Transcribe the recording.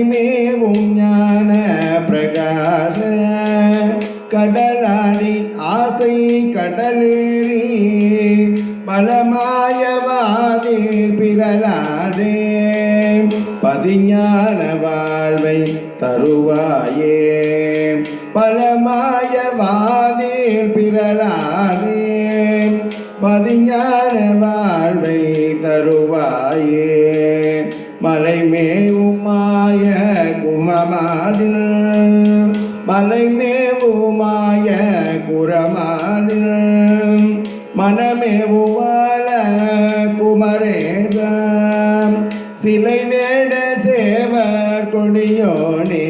மேவும் ஞான பிரகாச கடலாடி ஆசை கடலேறி பலமாயவாதீர் பிறலாதே பதிஞான வாழ்வை தருவாயே பலமாயவாதீர் பிறலாதே பதிஞான வாழ்வை தருவாயே மலை மேவுமாய குமமாதில் மலை மேவுமாய குரமாதில் மனமேவுவால குமரேசம் சிலை வேட சேவர் கொடியோனே